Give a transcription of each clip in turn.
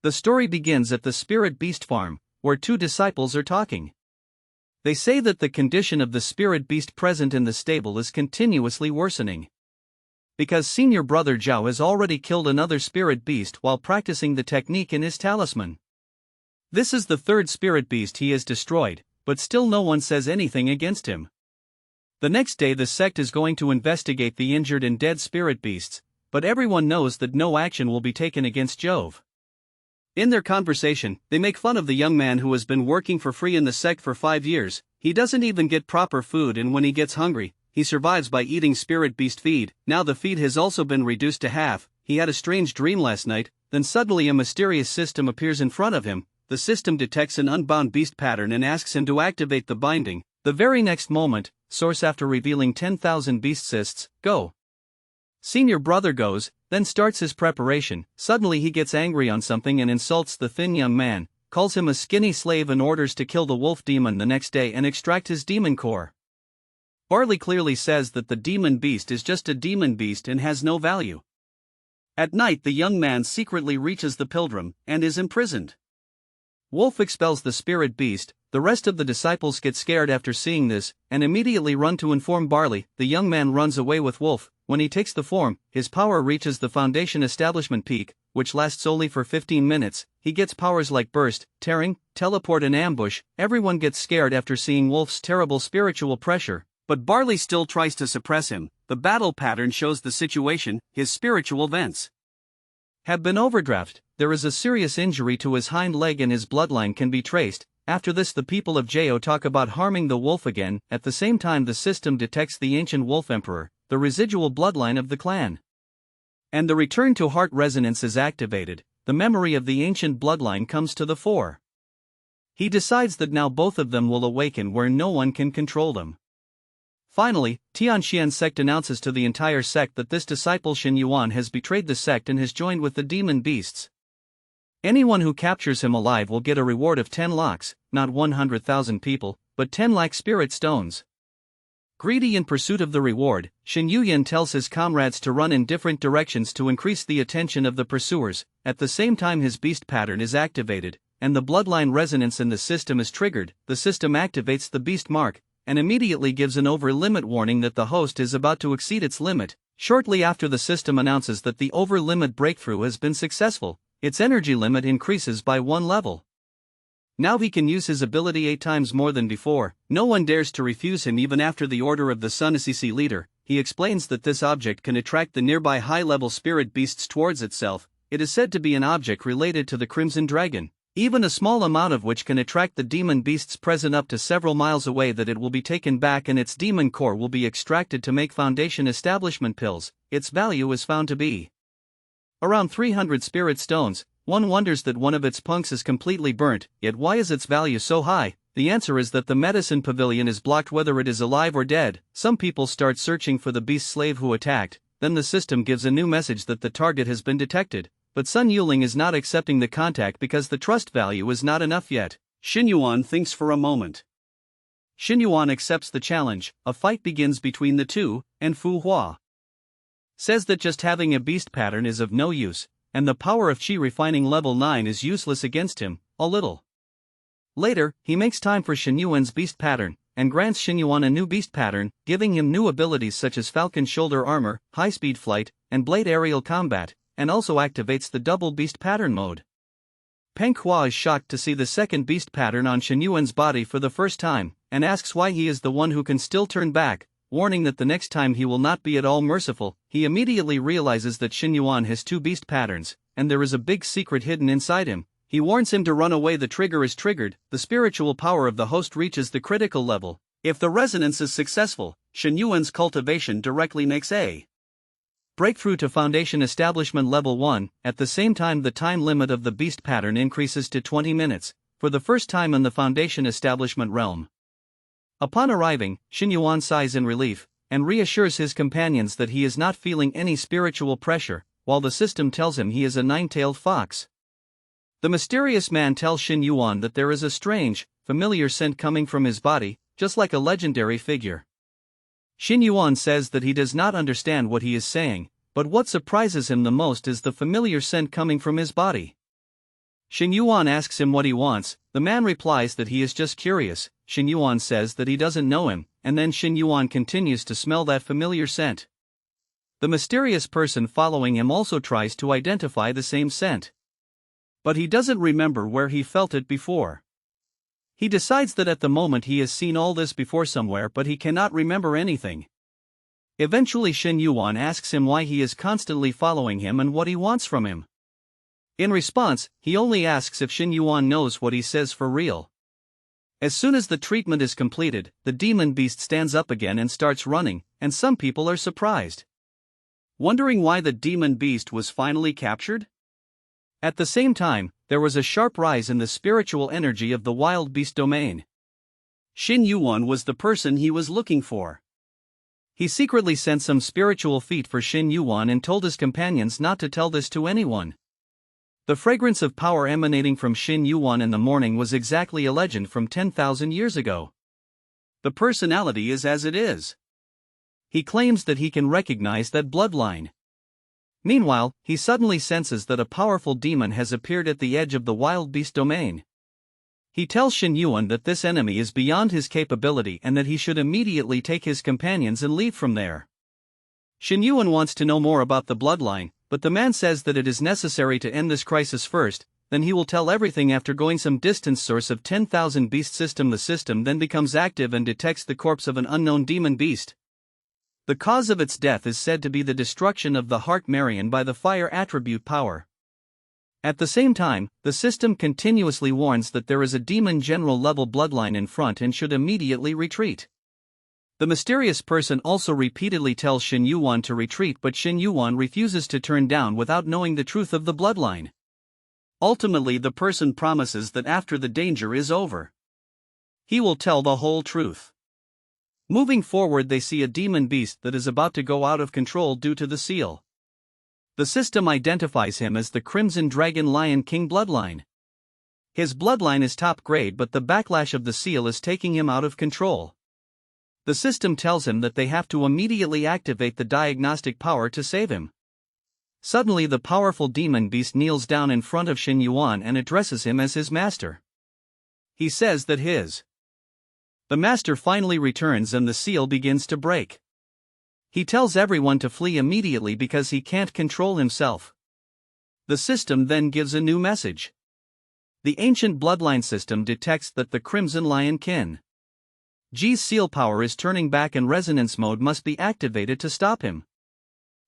The story begins at the spirit beast farm, where two disciples are talking. They say that the condition of the spirit beast present in the stable is continuously worsening. Because senior brother Zhao has already killed another spirit beast while practicing the technique in his talisman. This is the third spirit beast he has destroyed, but still no one says anything against him. The next day the sect is going to investigate the injured and dead spirit beasts, but everyone knows that no action will be taken against Jove. In their conversation, they make fun of the young man who has been working for free in the sect for 5 years. He doesn't even get proper food, and when he gets hungry, he survives by eating spirit beast feed. Now the feed has also been reduced to half. He had a strange dream last night, then suddenly a mysterious system appears in front of him. The system detects an unbound beast pattern and asks him to activate the binding. The very next moment, source after revealing 10,000 beast cysts, go. Senior brother goes, then starts his preparation. Suddenly he gets angry on something and insults the thin young man, calls him a skinny slave and orders to kill the wolf demon the next day and extract his demon core. Barley clearly says that the demon beast is just a demon beast and has no value. At night the young man secretly reaches the pilgrim and is imprisoned. Wolf expels the spirit beast. The rest of the disciples get scared after seeing this, and immediately run to inform Barley. The young man runs away with Wolf. When he takes the form, his power reaches the foundation establishment peak, which lasts only for 15 minutes. He gets powers like burst, tearing, teleport and ambush. Everyone gets scared after seeing Wolf's terrible spiritual pressure, but Barley still tries to suppress him. The battle pattern shows the situation. His spiritual vents have been overdraft. There is a serious injury to his hind leg and his bloodline can be traced. After this the people of Jo talk about harming the wolf again. At the same time the system detects the ancient wolf emperor, the residual bloodline of the clan. And the return to heart resonance is activated. The memory of the ancient bloodline comes to the fore. He decides that now both of them will awaken where no one can control them. Finally, Tianxian's sect announces to the entire sect that this disciple Xin Yuan has betrayed the sect and has joined with the demon beasts. Anyone who captures him alive will get a reward of 10 lakhs, not 100,000 people, but 10 lakh spirit stones. Greedy in pursuit of the reward, Xin Yuyan tells his comrades to run in different directions to increase the attention of the pursuers. At the same time his beast pattern is activated, and the bloodline resonance in the system is triggered. The system activates the beast mark, and immediately gives an over-limit warning that the host is about to exceed its limit. Shortly after the system announces that the over-limit breakthrough has been successful, its energy limit increases by 1 level. Now he can use his ability 8 times more than before. No one dares to refuse him even after the order of the Sun Assisi leader. He explains that this object can attract the nearby high-level spirit beasts towards itself. It is said to be an object related to the Crimson Dragon, even a small amount of which can attract the demon beasts present up to several miles away. That it will be taken back and its demon core will be extracted to make foundation establishment pills. Its value is found to be around 300 spirit stones. One wonders that one of its punks is completely burnt, yet why is its value so high? The answer is that the medicine pavilion is blocked whether it is alive or dead. Some people start searching for the beast slave who attacked, then the system gives a new message that the target has been detected, but Sun Yuling is not accepting the contact because the trust value is not enough yet. Xin Yuan thinks for a moment. Xin Yuan accepts the challenge. A fight begins between the two, and Fu Hua says that just having a beast pattern is of no use, and the power of Qi refining level 9 is useless against him. A little later, he makes time for Xin Yuan's beast pattern, and grants Xin Yuan a new beast pattern, giving him new abilities such as falcon shoulder armor, high-speed flight, and blade aerial combat, and also activates the double beast pattern mode. Peng Hua is shocked to see the second beast pattern on Xin Yuan's body for the first time, and asks why he is the one who can still turn back, warning that the next time he will not be at all merciful. He immediately realizes that Xin Yuan has 2 beast patterns, and there is a big secret hidden inside him. He warns him to run away. The trigger is triggered. The spiritual power of the host reaches the critical level. If the resonance is successful, Xin Yuan's cultivation directly makes a breakthrough to foundation establishment level 1. At the same time the time limit of the beast pattern increases to 20 minutes, for the first time in the foundation establishment realm. Upon arriving, Xin Yuan sighs in relief, and reassures his companions that he is not feeling any spiritual pressure, while the system tells him he is a 9-tailed fox. The mysterious man tells Xin Yuan that there is a strange, familiar scent coming from his body, just like a legendary figure. Xin Yuan says that he does not understand what he is saying, but what surprises him the most is the familiar scent coming from his body. Shin Yuan asks him what he wants. The man replies that he is just curious. Shin Yuan says that he doesn't know him, and then Shin Yuan continues to smell that familiar scent. The mysterious person following him also tries to identify the same scent. But he doesn't remember where he felt it before. He decides that at the moment he has seen all this before somewhere, but he cannot remember anything. Eventually Shin Yuan asks him why he is constantly following him and what he wants from him. In response, he only asks if Shin Yuan knows what he says for real. As soon as the treatment is completed, the demon beast stands up again and starts running, and some people are surprised, wondering why the demon beast was finally captured. At the same time, there was a sharp rise in the spiritual energy of the wild beast domain. Shin Yuan was the person he was looking for. He secretly sent some spiritual feet for Shin Yuan and told his companions not to tell this to anyone. The fragrance of power emanating from Shin Yuan in the morning was exactly a legend from 10,000 years ago. The personality is as it is. He claims that he can recognize that bloodline. Meanwhile, he suddenly senses that a powerful demon has appeared at the edge of the wild beast domain. He tells Shin Yuan that this enemy is beyond his capability and that he should immediately take his companions and leave from there. Shin Yuan wants to know more about the bloodline, but the man says that it is necessary to end this crisis first, then he will tell everything after going some distance. Source of 10,000 beast system. The system then becomes active and detects the corpse of an unknown demon beast. The cause of its death is said to be the destruction of the heart Marion by the fire attribute power. At the same time, the system continuously warns that there is a demon general level bloodline in front and should immediately retreat. The mysterious person also repeatedly tells Shin Yuan to retreat, but Shin Yuan refuses to turn down without knowing the truth of the bloodline. Ultimately, the person promises that after the danger is over, he will tell the whole truth. Moving forward, they see a demon beast that is about to go out of control due to the seal. The system identifies him as the Crimson Dragon Lion King bloodline. His bloodline is top grade, but the backlash of the seal is taking him out of control. The system tells him that they have to immediately activate the diagnostic power to save him. Suddenly, the powerful demon beast kneels down in front of Shin Yuan and addresses him as his master. He says that the master finally returns and the seal begins to break. He tells everyone to flee immediately because he can't control himself. The system then gives a new message. The ancient bloodline system detects that the Crimson Lion Kin G's seal power is turning back and resonance mode must be activated to stop him.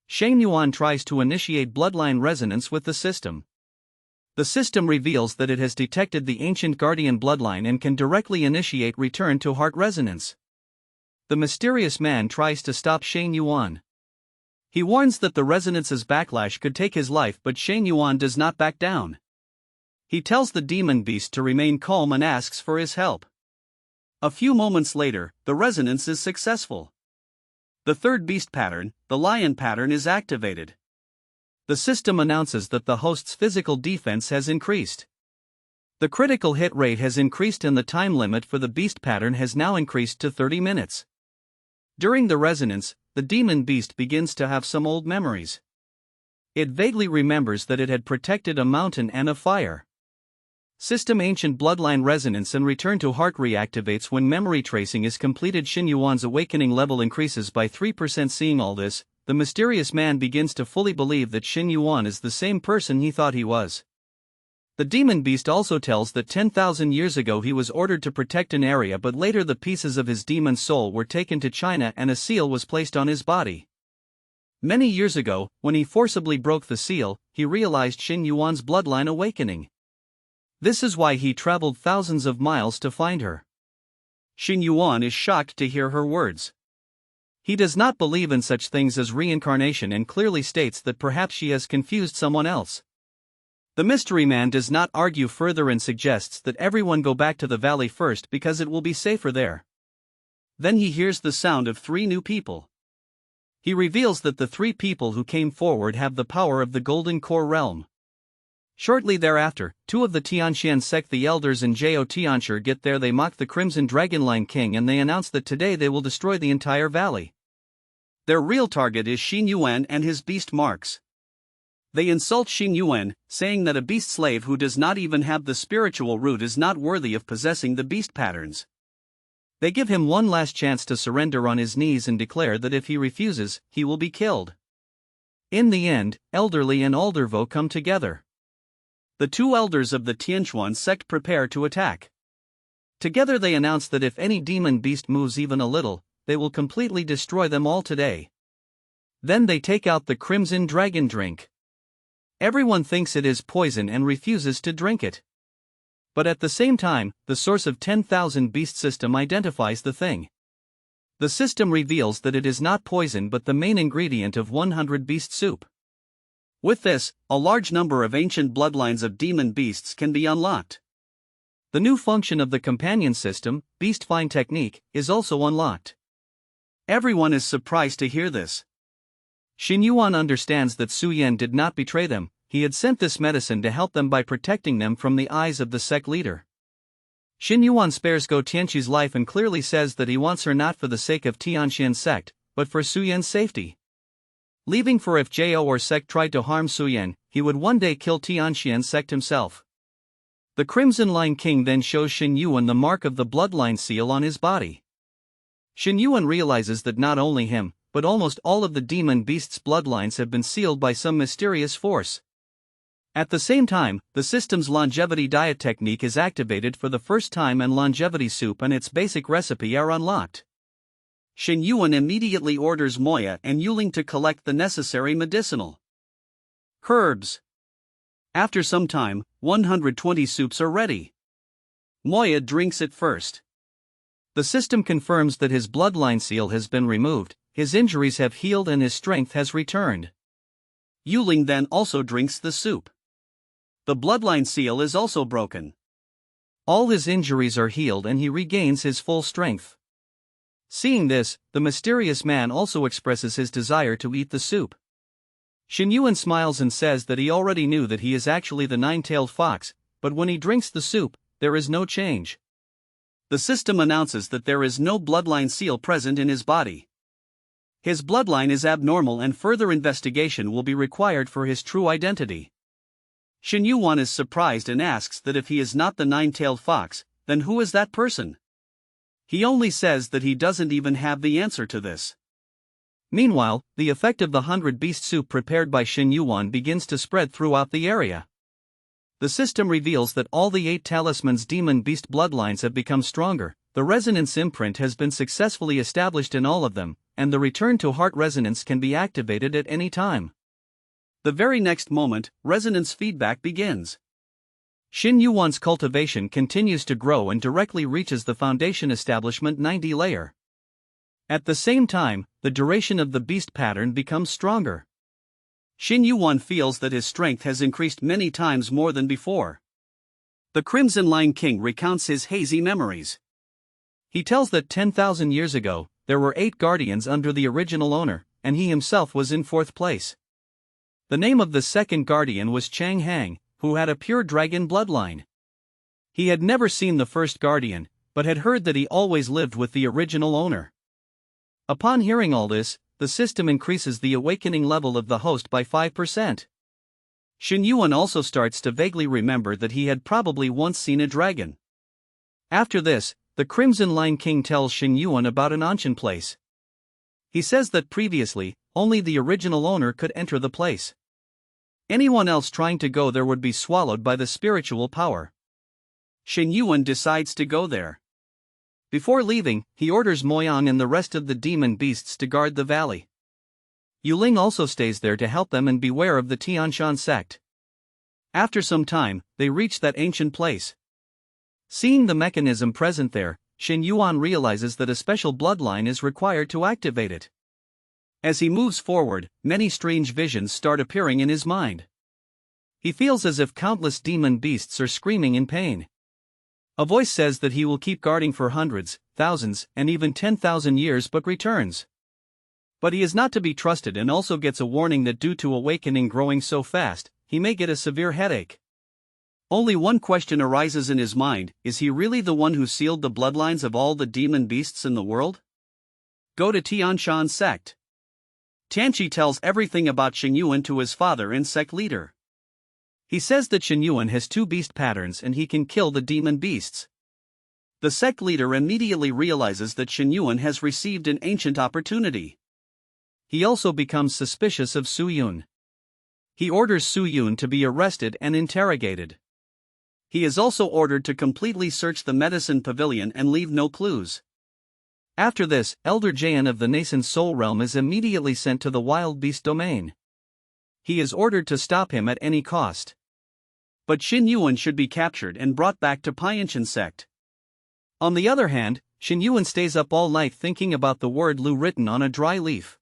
Shin Yuan tries to initiate bloodline resonance with the system. The system reveals that it has detected the ancient guardian bloodline and can directly initiate return to heart resonance. The mysterious man tries to stop Shin Yuan. He warns that the resonance's backlash could take his life, but Shin Yuan does not back down. He tells the demon beast to remain calm and asks for his help. A few moments later, the resonance is successful. The third beast pattern, the lion pattern, is activated. The system announces that the host's physical defense has increased. The critical hit rate has increased and the time limit for the beast pattern has now increased to 30 minutes. During the resonance, the demon beast begins to have some old memories. It vaguely remembers that it had protected a mountain and a fire. System ancient bloodline resonance and return to heart reactivates when memory tracing is completed. Shin Yuan's awakening level increases by 3%. Seeing all this, the mysterious man begins to fully believe that Shin Yuan is the same person he thought he was. The demon beast also tells that 10,000 years ago he was ordered to protect an area, but later the pieces of his demon soul were taken to China and a seal was placed on his body. Many years ago, when he forcibly broke the seal, he realized Shin Yuan's bloodline awakening. This is why he traveled thousands of miles to find her. Shin Yuan is shocked to hear her words. He does not believe in such things as reincarnation and clearly states that perhaps she has confused someone else. The mystery man does not argue further and suggests that everyone go back to the valley first because it will be safer there. Then he hears the sound of 3 new people. He reveals that the 3 people who came forward have the power of the Golden Core realm. Shortly thereafter, 2 of the Tianxian sect, the elders and Jo Tianshi, get there. They mock the Crimson Dragonline King and they announce that today they will destroy the entire valley. Their real target is Shin Yuan and his beast marks. They insult Xing Yuan, saying that a beast slave who does not even have the spiritual root is not worthy of possessing the beast patterns. They give him one last chance to surrender on his knees and declare that if he refuses, he will be killed. In the end, Elderly and Aldervo come together. The two elders of the Tianquan sect prepare to attack. Together they announce that if any demon beast moves even a little, they will completely destroy them all today. Then they take out the Crimson Dragon drink. Everyone thinks it is poison and refuses to drink it. But at the same time, the source of 10,000 Beast system identifies the thing. The system reveals that it is not poison but the main ingredient of 100 beast soup. With this, a large number of ancient bloodlines of demon beasts can be unlocked. The new function of the companion system, Beast Find Technique, is also unlocked. Everyone is surprised to hear this. Xing Yuan understands that Su Yan did not betray them. He had sent this medicine to help them by protecting them from the eyes of the sect leader. Xing Yuan spares Go Tianqi's life and clearly says that he wants her not for the sake of Tianqian's sect, but for Su Yan's safety. Leaving for if Jo or sect tried to harm Su Yan, he would one day kill Tianqian's sect himself. The Crimson Line King then shows Xing Yuan the mark of the bloodline seal on his body. Xing Yuan realizes that not only him, but almost all of the demon beasts' bloodlines have been sealed by some mysterious force. At the same time, the system's longevity diet technique is activated for the first time and longevity soup and its basic recipe are unlocked. Xing Yuan immediately orders Moya and Yuling to collect the necessary medicinal herbs. After some time, 120 soups are ready. Moya drinks it first. The system confirms that his bloodline seal has been removed, his injuries have healed and his strength has returned. Yuling then also drinks the soup. The bloodline seal is also broken. All his injuries are healed and he regains his full strength. Seeing this, the mysterious man also expresses his desire to eat the soup. Xing Yuan smiles and says that he already knew that he is actually the nine-tailed fox, but when he drinks the soup, there is no change. The system announces that there is no bloodline seal present in his body. His bloodline is abnormal and further investigation will be required for his true identity. Xing Yuan is surprised and asks that if he is not the nine-tailed fox, then who is that person? He only says that he doesn't even have the answer to this. Meanwhile, the effect of the 100 beast soup prepared by Xing Yuan begins to spread throughout the area. The system reveals that all the 8 talismans demon beast bloodlines have become stronger, the resonance imprint has been successfully established in all of them, and the return to heart resonance can be activated at any time. The very next moment, resonance feedback begins. Xing Yuan's cultivation continues to grow and directly reaches the foundation establishment 90 layer. At the same time, the duration of the beast pattern becomes stronger. Xing Yuan feels that his strength has increased many times more than before. The Crimson Line King recounts his hazy memories. He tells that 10,000 years ago, there were 8 guardians under the original owner, and he himself was in 4th place. The name of the second guardian was Chang Hang, who had a pure dragon bloodline. He had never seen the first guardian, but had heard that he always lived with the original owner. Upon hearing all this, the system increases the awakening level of the host by 5%. Xing Yuan also starts to vaguely remember that he had probably once seen a dragon. After this, the Crimson Line King tells Xing Yuan about an ancient place. He says that previously, only the original owner could enter the place. Anyone else trying to go there would be swallowed by the spiritual power. Xing Yuan decides to go there. Before leaving, he orders Moyang and the rest of the demon beasts to guard the valley. Yuling also stays there to help them and beware of the Tianshan sect. After some time, they reach that ancient place. Seeing the mechanism present there, Xing Yuan realizes that a special bloodline is required to activate it. As he moves forward, many strange visions start appearing in his mind. He feels as if countless demon beasts are screaming in pain. A voice says that he will keep guarding for hundreds, thousands, and even 10,000 years but returns. But he is not to be trusted and also gets a warning that due to awakening growing so fast, he may get a severe headache. Only one question arises in his mind: is he really the one who sealed the bloodlines of all the demon beasts in the world? Go to Tianshan sect. Tianqi tells everything about Xingyuan to his father and sect leader. He says that Xingyuan has 2 beast patterns and he can kill the demon beasts. The sect leader immediately realizes that Xingyuan has received an ancient opportunity. He also becomes suspicious of Su Yun. He orders Su Yun to be arrested and interrogated. He is also ordered to completely search the medicine pavilion and leave no clues. After this, Elder Jayan of the nascent soul realm is immediately sent to the wild beast domain. He is ordered to stop him at any cost. But Xingyuan should be captured and brought back to Pianqian sect. On the other hand, Xingyuan stays up all night thinking about the word Lu written on a dry leaf.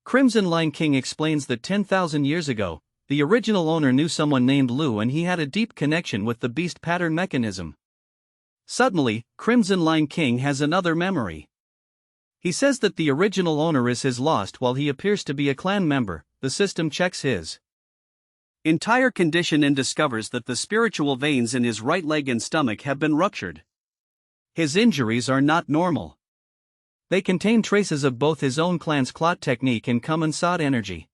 Crimson Line King explains that 10,000 years ago, the original owner knew someone named Lu and he had a deep connection with the beast pattern mechanism. Suddenly, Crimson Line King has another memory. He says that the original owner is his lost while he appears to be a clan member. The system checks his entire condition and discovers that the spiritual veins in his right leg and stomach have been ruptured. His injuries are not normal. They contain traces of both his own clan's clot technique and common Sod energy.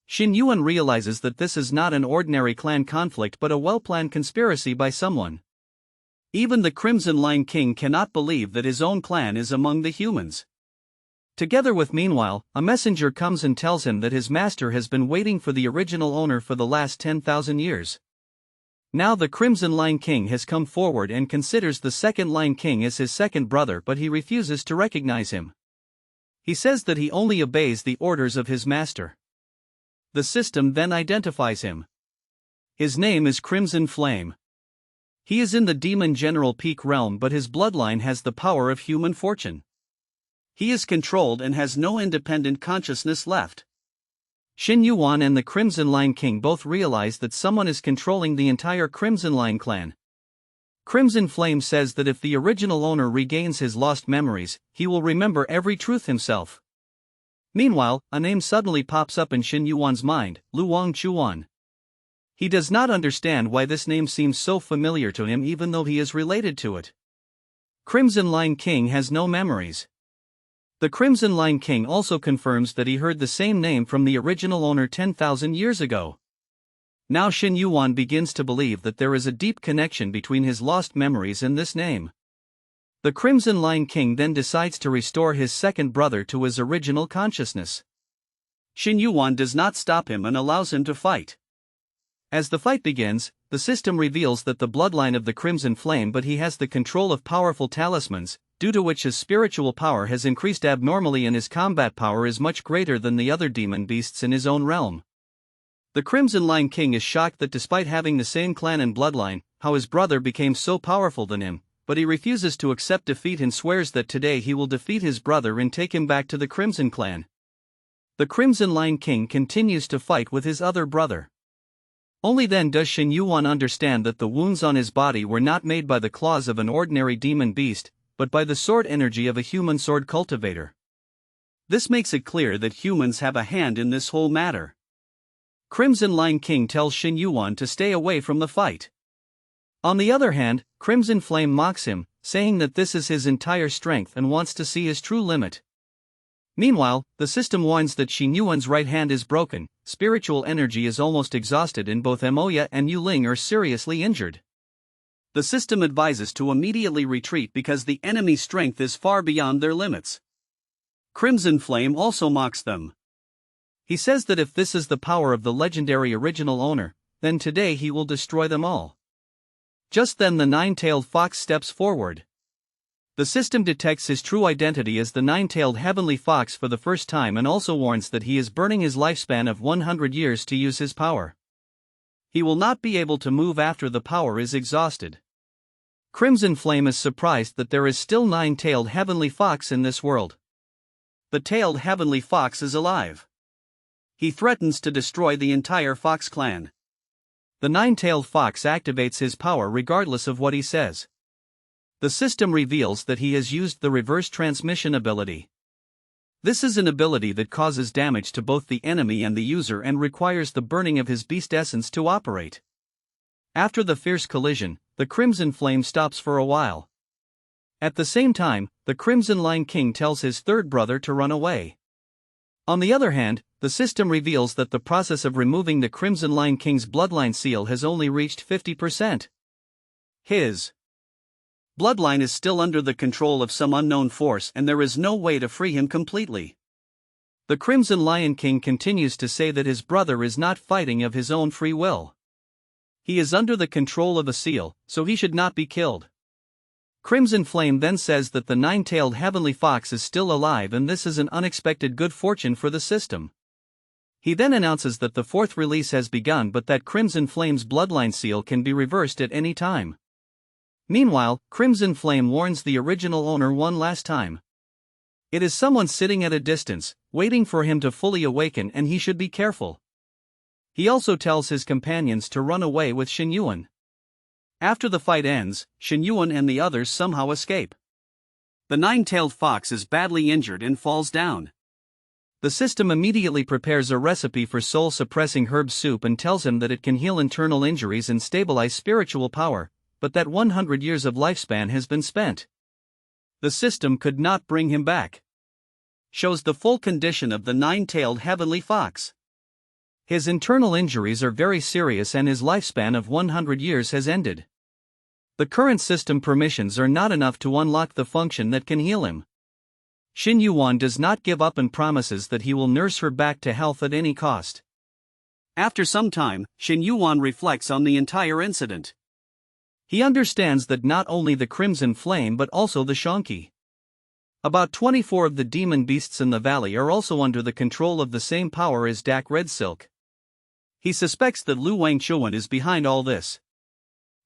Xingyuan realizes that this is not an ordinary clan conflict but a well-planned conspiracy by someone. Even the Crimson Line King cannot believe that his own clan is among the humans. Together with meanwhile, a messenger comes and tells him that his master has been waiting for the original owner for the last 10,000 years. Now the Crimson Line King has come forward and considers the Second Line King as his second brother, but he refuses to recognize him. He says that he only obeys the orders of his master. The system then identifies him. His name is Crimson Flame. He is in the Demon General Peak realm, but his bloodline has the power of human fortune. He is controlled and has no independent consciousness left. Xingyuan and the Crimson Line King both realize that someone is controlling the entire Crimson Line clan. Crimson Flame says that if the original owner regains his lost memories, he will remember every truth himself. Meanwhile, a name suddenly pops up in Xingyuan's mind, Luang Chuan. He does not understand why this name seems so familiar to him even though he is related to it. Crimson Line King has no memories. The Crimson Line King also confirms that he heard the same name from the original owner 10,000 years ago. Now Xingyuan begins to believe that there is a deep connection between his lost memories and this name. The Crimson Line King then decides to restore his second brother to his original consciousness. Xingyuan does not stop him and allows him to fight. As the fight begins, the system reveals that the bloodline of the Crimson Flame, but he has the control of powerful talismans, due to which his spiritual power has increased abnormally and his combat power is much greater than the other demon beasts in his own realm. The Crimson Line King is shocked that despite having the same clan and bloodline, how his brother became so powerful than him, but he refuses to accept defeat and swears that today he will defeat his brother and take him back to the Crimson Clan. The Crimson Line King continues to fight with his other brother. Only then does Xingyuan understand that the wounds on his body were not made by the claws of an ordinary demon beast, but by the sword energy of a human sword cultivator. This makes it clear that humans have a hand in this whole matter. Crimson Line King tells Xingyuan to stay away from the fight. On the other hand, Crimson Flame mocks him, saying that this is his entire strength and wants to see his true limit. Meanwhile, the system warns that Xingyuan's right hand is broken, spiritual energy is almost exhausted, and both Emoya and Yuling are seriously injured. The system advises to immediately retreat because the enemy's strength is far beyond their limits. Crimson Flame also mocks them. He says that if this is the power of the legendary original owner, then today he will destroy them all. Just then the nine-tailed fox steps forward. The system detects his true identity as the nine-tailed heavenly fox for the first time and also warns that he is burning his lifespan of 100 years to use his power. He will not be able to move after the power is exhausted. Crimson Flame is surprised that there is still nine-tailed heavenly fox in this world. The tailed heavenly fox is alive. He threatens to destroy the entire fox clan. The nine-tailed fox activates his power regardless of what he says. The system reveals that he has used the reverse transmission ability. This is an ability that causes damage to both the enemy and the user and requires the burning of his beast essence to operate. After the fierce collision, the Crimson Flame stops for a while. At the same time, the Crimson Line King tells his third brother to run away. On the other hand, the system reveals that the process of removing the Crimson Lion King's bloodline seal has only reached 50%. His bloodline is still under the control of some unknown force and there is no way to free him completely. The Crimson Lion King continues to say that his brother is not fighting of his own free will. He is under the control of a seal, so he should not be killed. Crimson Flame then says that the nine-tailed heavenly fox is still alive and this is an unexpected good fortune for the system. He then announces that the fourth release has begun but that Crimson Flame's bloodline seal can be reversed at any time. Meanwhile, Crimson Flame warns the original owner one last time. It is someone sitting at a distance, waiting for him to fully awaken and he should be careful. He also tells his companions to run away with Xinyuan. After the fight ends, Xinyuan and the others somehow escape. The nine-tailed fox is badly injured and falls down. The system immediately prepares a recipe for soul-suppressing herb soup and tells him that it can heal internal injuries and stabilize spiritual power, but that 100 years of lifespan has been spent. The system could not bring him back. Shows the full condition of the nine-tailed heavenly fox. His internal injuries are very serious and his lifespan of 100 years has ended. The current system permissions are not enough to unlock the function that can heal him. Xinyuan does not give up and promises that he will nurse her back to health at any cost. After some time, Xinyuan reflects on the entire incident. He understands that not only the Crimson Flame but also the Shonki. About 24 of the demon beasts in the valley are also under the control of the same power as Dak Red Silk. He suspects that Lu Wangchuan is behind all this.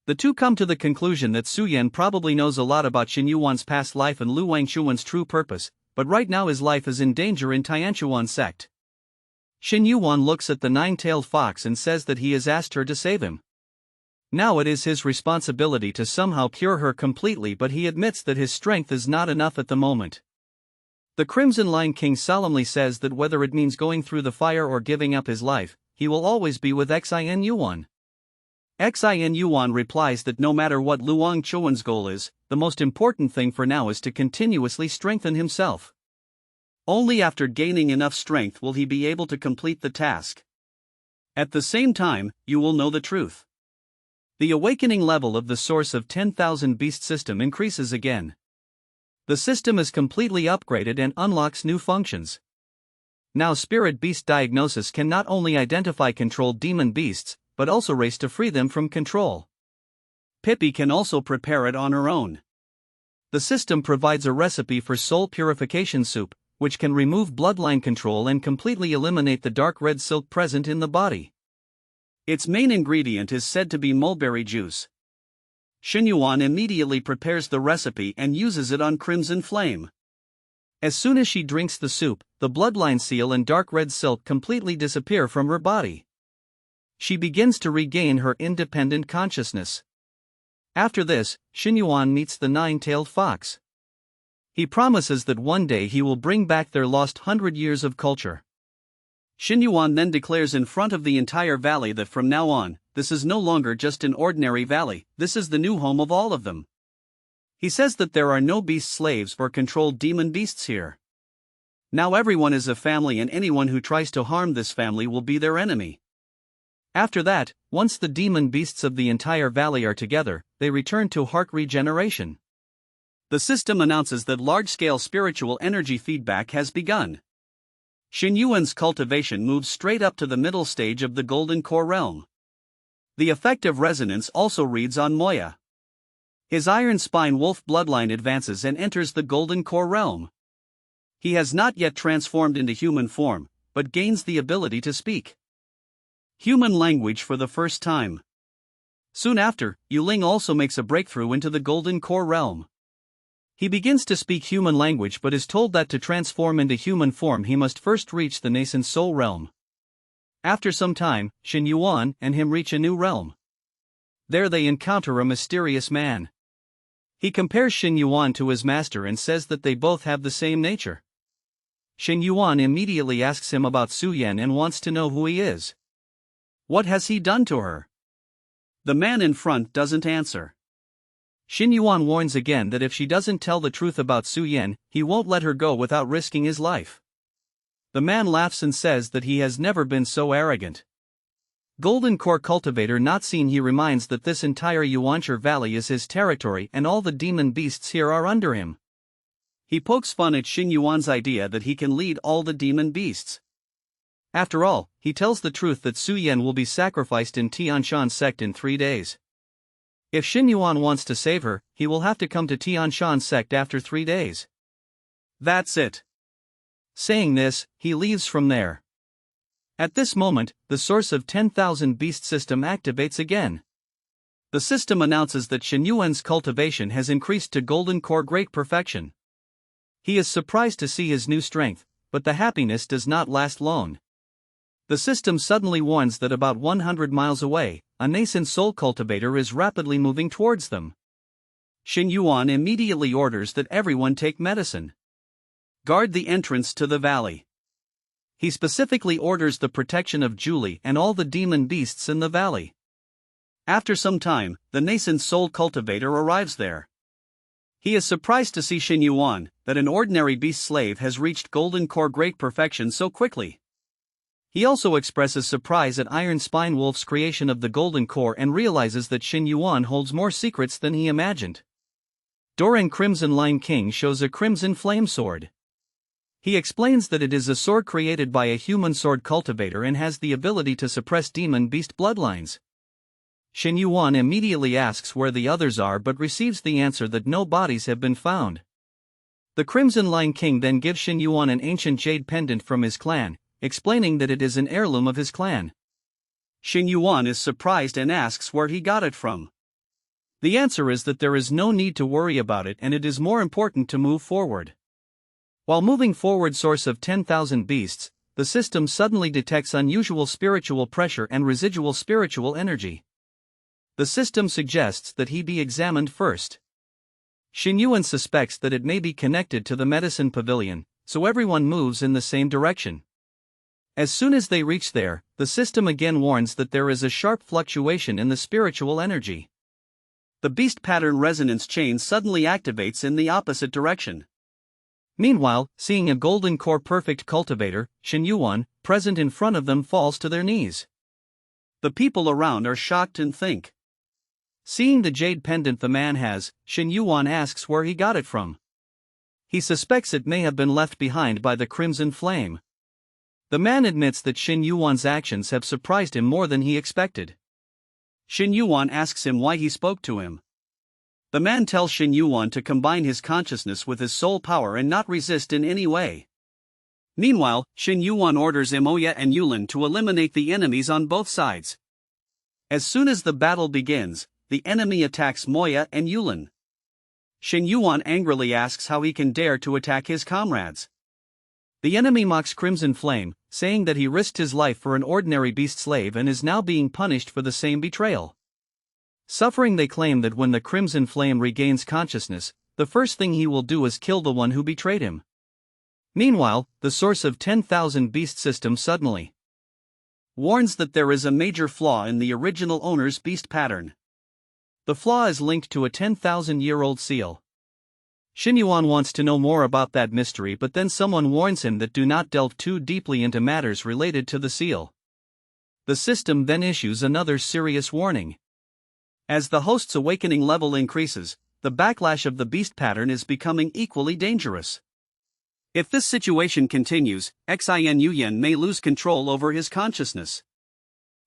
The two come to the conclusion that Su Yan probably knows a lot about Xinyuan's past life and Lu Wangchuan's true purpose, but right now his life is in danger in Tianchuan sect. Xinyuan looks at the nine-tailed fox and says that he has asked her to save him. Now it is his responsibility to somehow cure her completely, but he admits that his strength is not enough at the moment. The Crimson Lion King solemnly says that whether it means going through the fire or giving up his life, he will always be with Xinyuan. Xinyuan replies that no matter what Lu Wangchuan's goal is, the most important thing for now is to continuously strengthen himself. Only after gaining enough strength will he be able to complete the task. At the same time, you will know the truth. The awakening level of the source of 10,000 beast system increases again. The system is completely upgraded and unlocks new functions. Now spirit beast diagnosis can not only identify controlled demon beasts, but also race to free them from control. Pippi can also prepare it on her own. The system provides a recipe for soul purification soup, which can remove bloodline control and completely eliminate the dark red silk present in the body. Its main ingredient is said to be mulberry juice. Xinyuan immediately prepares the recipe and uses it on Crimson Flame. As soon as she drinks the soup, the bloodline seal and dark red silk completely disappear from her body. She begins to regain her independent consciousness. After this, Xinyuan meets the nine-tailed fox. He promises that one day he will bring back their lost 100 years of culture. Xinyuan then declares in front of the entire valley that from now on, this is no longer just an ordinary valley, this is the new home of all of them. He says that there are no beast slaves or controlled demon beasts here. Now everyone is a family and anyone who tries to harm this family will be their enemy. After that, once the demon beasts of the entire valley are together, they return to heart regeneration. The system announces that large-scale spiritual energy feedback has begun. Xinyuan's cultivation moves straight up to the middle stage of the Golden Core realm. The effect of resonance also reads on Moya. His Iron Spine Wolf bloodline advances and enters the Golden Core realm. He has not yet transformed into human form, but gains the ability to speak human language for the first time. Soon after, Yuling also makes a breakthrough into the Golden Core realm. He begins to speak human language but is told that to transform into human form he must first reach the nascent soul realm. After some time, Xinyuan and him reach a new realm. There they encounter a mysterious man. He compares Xinyuan to his master and says that they both have the same nature. Xinyuan immediately asks him about Su Yan and wants to know who he is. What has he done to her? The man in front doesn't answer. Xinyuan warns again that if she doesn't tell the truth about Su Yan, he won't let her go without risking his life. The man laughs and says that he has never been so arrogant. Golden Core Cultivator not seen. He reminds that this entire Yuancher Valley is his territory and all the demon beasts here are under him. He pokes fun at Xin Yuan's idea that he can lead all the demon beasts. After all, he tells the truth that Su Yan will be sacrificed in Tianshan's sect in 3 days. If Xin Yuan wants to save her, he will have to come to Tianshan's sect after 3 days. That's it. Saying this, he leaves from there. At this moment, the source of 10,000 beast system activates again. The system announces that Xin Yuan's cultivation has increased to Golden Core Great Perfection. He is surprised to see his new strength, but the happiness does not last long. The system suddenly warns that about 100 miles away, a nascent soul cultivator is rapidly moving towards them. Xin Yuan immediately orders that everyone take medicine. Guard the entrance to the valley. He specifically orders the protection of Julie and all the demon beasts in the valley. After some time, the nascent soul cultivator arrives there. He is surprised to see Xin Yuan, that an ordinary beast slave has reached Golden Core Great Perfection so quickly. He also expresses surprise at Iron Spine Wolf's creation of the Golden Core and realizes that Xin Yuan holds more secrets than he imagined. Doran Crimson Line King shows a crimson flame sword. He explains that it is a sword created by a human sword cultivator and has the ability to suppress demon beast bloodlines. Xin Yuan immediately asks where the others are but receives the answer that no bodies have been found. The Crimson Line King then gives Xin Yuan an ancient jade pendant from his clan, explaining that it is an heirloom of his clan. Xin Yuan is surprised and asks where he got it from. The answer is that there is no need to worry about it and it is more important to move forward. While moving forward, source of 10,000 beasts, the system suddenly detects unusual spiritual pressure and residual spiritual energy. The system suggests that he be examined first. Xin Yuan suspects that it may be connected to the medicine pavilion, so everyone moves in the same direction. As soon as they reach there, the system again warns that there is a sharp fluctuation in the spiritual energy. The beast pattern resonance chain suddenly activates in the opposite direction. Meanwhile, seeing a Golden Core Perfect cultivator, Xin Yuan, present in front of them falls to their knees. The people around are shocked and think. Seeing the jade pendant the man has, Xin Yuan asks where he got it from. He suspects it may have been left behind by the Crimson Flame. The man admits that Xin Yuan's actions have surprised him more than he expected. Xin Yuan asks him why he spoke to him. The man tells Xin Yuan to combine his consciousness with his soul power and not resist in any way. Meanwhile, Xin Yuan orders Moya and Yulin to eliminate the enemies on both sides. As soon as the battle begins, the enemy attacks Moya and Yulin. Xin Yuan angrily asks how he can dare to attack his comrades. The enemy mocks Crimson Flame, saying that he risked his life for an ordinary beast slave and is now being punished for the same betrayal. Suffering, they claim that when the Crimson Flame regains consciousness, the first thing he will do is kill the one who betrayed him. Meanwhile, the source of 10,000 beast system suddenly warns that there is a major flaw in the original owner's beast pattern. The flaw is linked to a 10,000-year-old seal. Xin Yuan wants to know more about that mystery, but then someone warns him that do not delve too deeply into matters related to the seal. The system then issues another serious warning. As the host's awakening level increases, the backlash of the beast pattern is becoming equally dangerous. If this situation continues, Xin Yuan may lose control over his consciousness.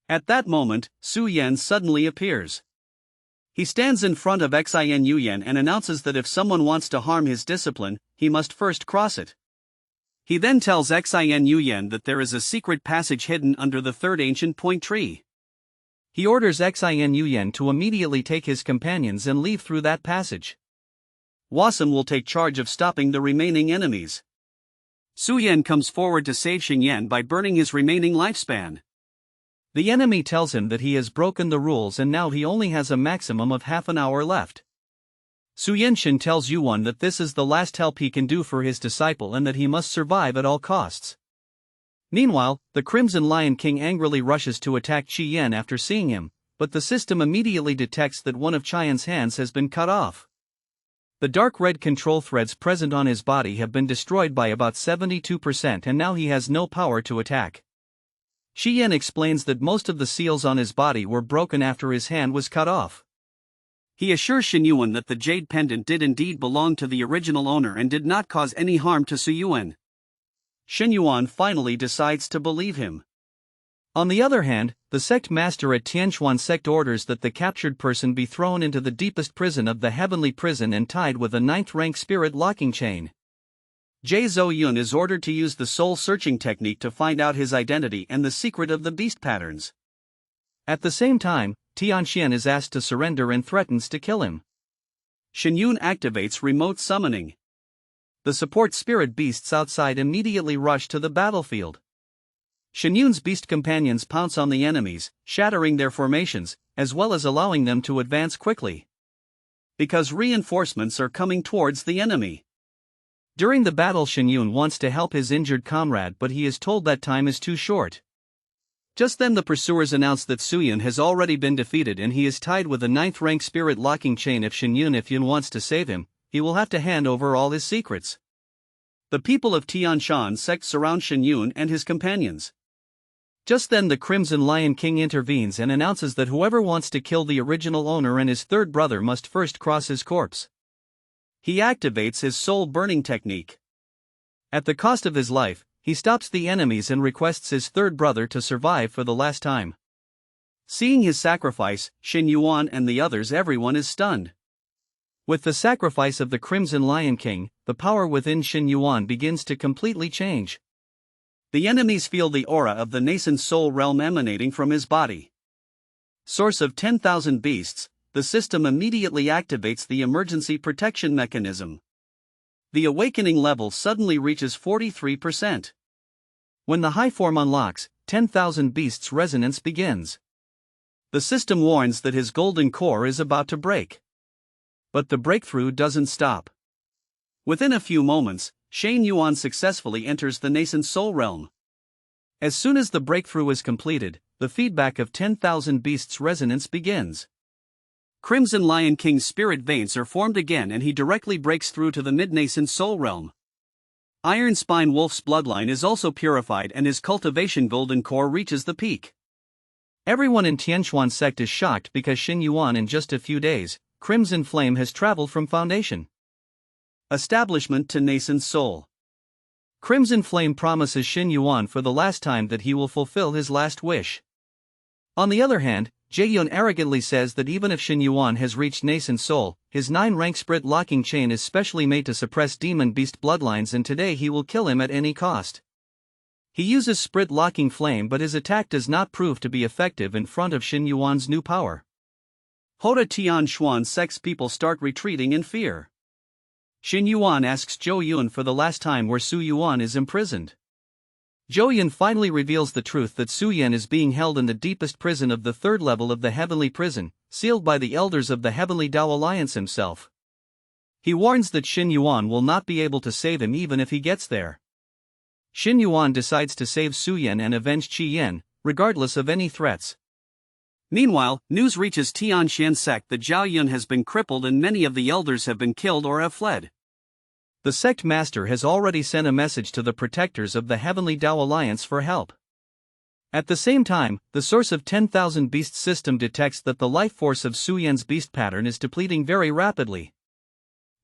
At that moment, Su Yan suddenly appears. He stands in front of Xin Yuan and announces that if someone wants to harm his discipline, he must first cross it. He then tells Xin Yuan that there is a secret passage hidden under the third ancient point tree. He orders Xin Yuan to immediately take his companions and leave through that passage. Wasam will take charge of stopping the remaining enemies. Su Yan comes forward to save Xin Yan by burning his remaining lifespan. The enemy tells him that he has broken the rules and now he only has a maximum of half an hour left. Su Yenshin tells Yuan that this is the last help he can do for his disciple and that he must survive at all costs. Meanwhile, the Crimson Lion King angrily rushes to attack Qi Yan after seeing him, but the system immediately detects that one of Qian's hands has been cut off. The dark red control threads present on his body have been destroyed by about 72% and now he has no power to attack. Shi-yen explains that most of the seals on his body were broken after his hand was cut off. He assures Shin-yuan that the jade pendant did indeed belong to the original owner and did not cause any harm to Su-yuan. Shin-yuan finally decides to believe him. On the other hand, the sect master at Tianchuan sect orders that the captured person be thrown into the deepest prison of the heavenly prison and tied with a 9th rank spirit locking chain. Jae Zo-yun is ordered to use the soul-searching technique to find out his identity and the secret of the beast patterns. At the same time, Tianxian is asked to surrender and threatens to kill him. Shin-yun activates remote summoning. The support spirit beasts outside immediately rush to the battlefield. Shin-yun's beast companions pounce on the enemies, shattering their formations, as well as allowing them to advance quickly. Because reinforcements are coming towards the enemy. During the battle, Shin-yun wants to help his injured comrade, but he is told that time is too short. Just then the pursuers announce that Su-yun has already been defeated and he is tied with a 9th rank spirit locking chain. If Shin-yun wants to save him, he will have to hand over all his secrets. The people of Tianshan sect surround Shin-yun and his companions. Just then the Crimson Lion King intervenes and announces that whoever wants to kill the original owner and his third brother must first cross his corpse. He activates his soul burning technique. At the cost of his life, he stops the enemies and requests his third brother to survive for the last time. Seeing his sacrifice, Shin-yuan and the others, everyone is stunned. With the sacrifice of the Crimson Lion King, the power within Shin-yuan begins to completely change. The enemies feel the aura of the nascent soul realm emanating from his body. Source of 10,000 beasts, the system immediately activates the emergency protection mechanism. The awakening level suddenly reaches 43%. When the high form unlocks, 10,000 beasts resonance begins. The system warns that his golden core is about to break. But the breakthrough doesn't stop. Within a few moments, Shin-yuan successfully enters the nascent soul realm. As soon as the breakthrough is completed, the feedback of 10,000 beasts resonance begins. Crimson Lion King's spirit veins are formed again and he directly breaks through to the mid-nascent soul realm. Iron Spine Wolf's bloodline is also purified and his cultivation golden core reaches the peak. Everyone in Tianchuan sect is shocked because Shin-yuan in just a few days, Crimson Flame has traveled from foundation. Establishment to nascent soul. Crimson Flame promises Shin-yuan for the last time that he will fulfill his last wish. On the other hand, Jae-yun arrogantly says that even if Shin-yuan has reached nascent soul, his 9-rank spirit locking chain is specially made to suppress demon beast bloodlines and today he will kill him at any cost. He uses spirit locking flame but his attack does not prove to be effective in front of Shin-yuan's new power. Hoda Tianshuan sect's people start retreating in fear. Shin-yuan asks Jo-yun for the last time where Su-yuan is imprisoned. Jo-yun finally reveals the truth that Su-yen is being held in the deepest prison of the 3rd level of the heavenly prison, sealed by the elders of the Heavenly Tao Alliance himself. He warns that Shin-yuan will not be able to save him even if he gets there. Shin-yuan decides to save Su-yen and avenge Chi-yen, regardless of any threats. Meanwhile, news reaches Tianshan sect that Zhao Yun has been crippled and many of the elders have been killed or have fled. The sect master has already sent a message to the protectors of the Heavenly Tao Alliance for help. At the same time, the source of 10,000 beasts system detects that the life force of Su-yen's beast pattern is depleting very rapidly.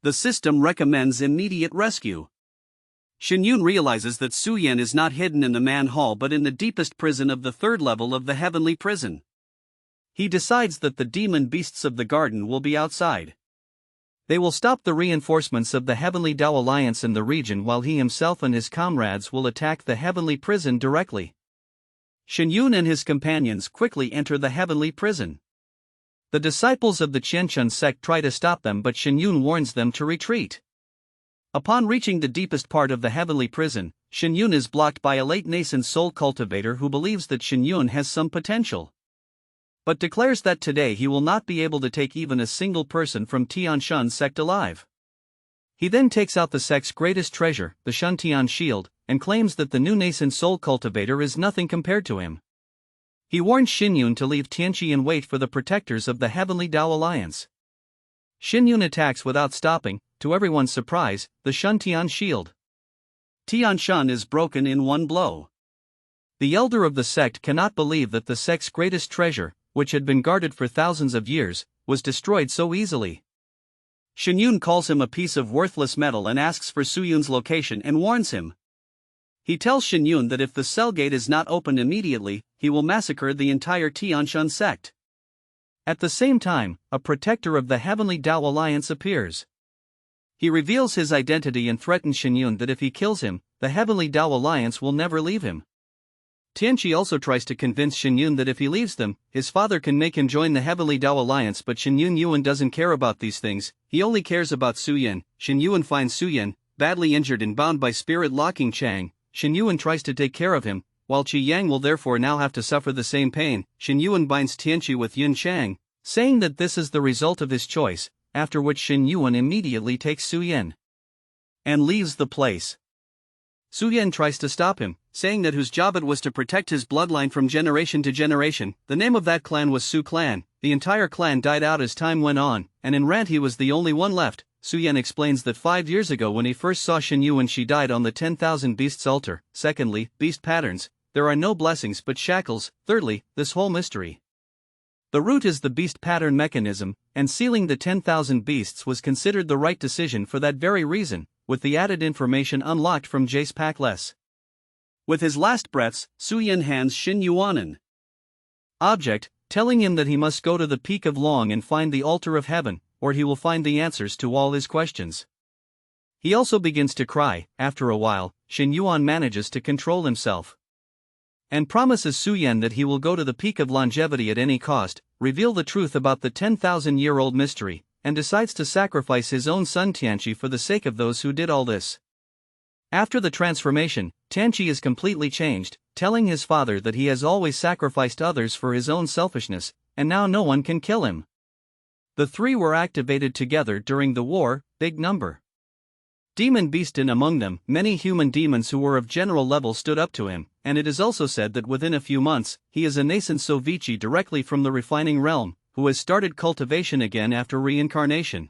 The system recommends immediate rescue. Shin-yun realizes that Su-yen is not hidden in the man hall but in the deepest prison of the 3rd level of the heavenly prison. He decides that the demon beasts of the garden will be outside. They will stop the reinforcements of the Heavenly Tao Alliance in the region while he himself and his comrades will attack the heavenly prison directly. Shin-yun and his companions quickly enter the heavenly prison. The disciples of the Qianchun sect try to stop them but Shin-yun warns them to retreat. Upon reaching the deepest part of the heavenly prison, Shin-yun is blocked by a late nascent soul cultivator who believes that Shin-yun has some potential, but declares that today he will not be able to take even a single person from Tianshan sect alive. He then takes out the sect's greatest treasure, the Shuntian shield, and claims that the new nascent soul cultivator is nothing compared to him. He warns Shin-yun to leave Tianqi and wait for the protectors of the Heavenly Tao Alliance. Shin Yun attacks without stopping. To everyone's surprise, the Shun Tian shield. Tian Shun is broken in one blow. The elder of the sect cannot believe that the sect's greatest treasure, which had been guarded for thousands of years, was destroyed so easily. Shin Yun calls him a piece of worthless metal and asks for Su Yun's location and warns him. He tells Shin Yun that if the cell gate is not opened immediately, he will massacre the entire Tian Shun sect. At the same time, a protector of the Heavenly Tao Alliance appears. He reveals his identity and threatens Shin Yun that if he kills him, the Heavenly Tao Alliance will never leave him. Tianqi also tries to convince Shin Yun that if he leaves them, his father can make him join the Heavenly Tao Alliance, but Shin Yun doesn't care about these things, he only cares about Su Yan. Shin Yun finds Su Yan, badly injured and bound by spirit locking Chang. Shin Yun tries to take care of him, while Qi Yang will therefore now have to suffer the same pain. Shin Yun binds Tianqi with Yun Chang, saying that this is the result of his choice, after which Shin Yun immediately takes Su Yan and leaves the place. Su Yan tries to stop him, saying that whose job it was to protect his bloodline from generation to generation. The name of that clan was Su Clan. The entire clan died out as time went on, and in Rant he was the only one left. Su Yan explains that 5 years ago when he first saw Shin Yun she died on the 10,000 Beasts altar. Secondly, beast patterns. There are no blessings but shackles. Thirdly, this whole mystery. The root is the beast pattern mechanism, and sealing the 10,000 beasts was considered the right decision for that very reason, with the added information unlocked from Jace Packless. With his last breaths, Su Yan hands Shin Yuan an object, telling him that he must go to the Peak of Long and find the altar of heaven, or he will find the answers to all his questions. He also begins to cry. After a while, Shin Yuan manages to control himself and promises Su Yan that he will go to the Peak of Longevity at any cost, reveal the truth about the 10,000-year-old mystery, and decides to sacrifice his own son Tianqi for the sake of those who did all this. After the transformation, Tianqi is completely changed, telling his father that he has always sacrificed others for his own selfishness, and now no one can kill him. The three were activated together during the war, big number. Demon beast in among them, many human demons who were of general level stood up to him, and it is also said that within a few months, he is a nascent Sovichi directly from the refining realm, who has started cultivation again after reincarnation.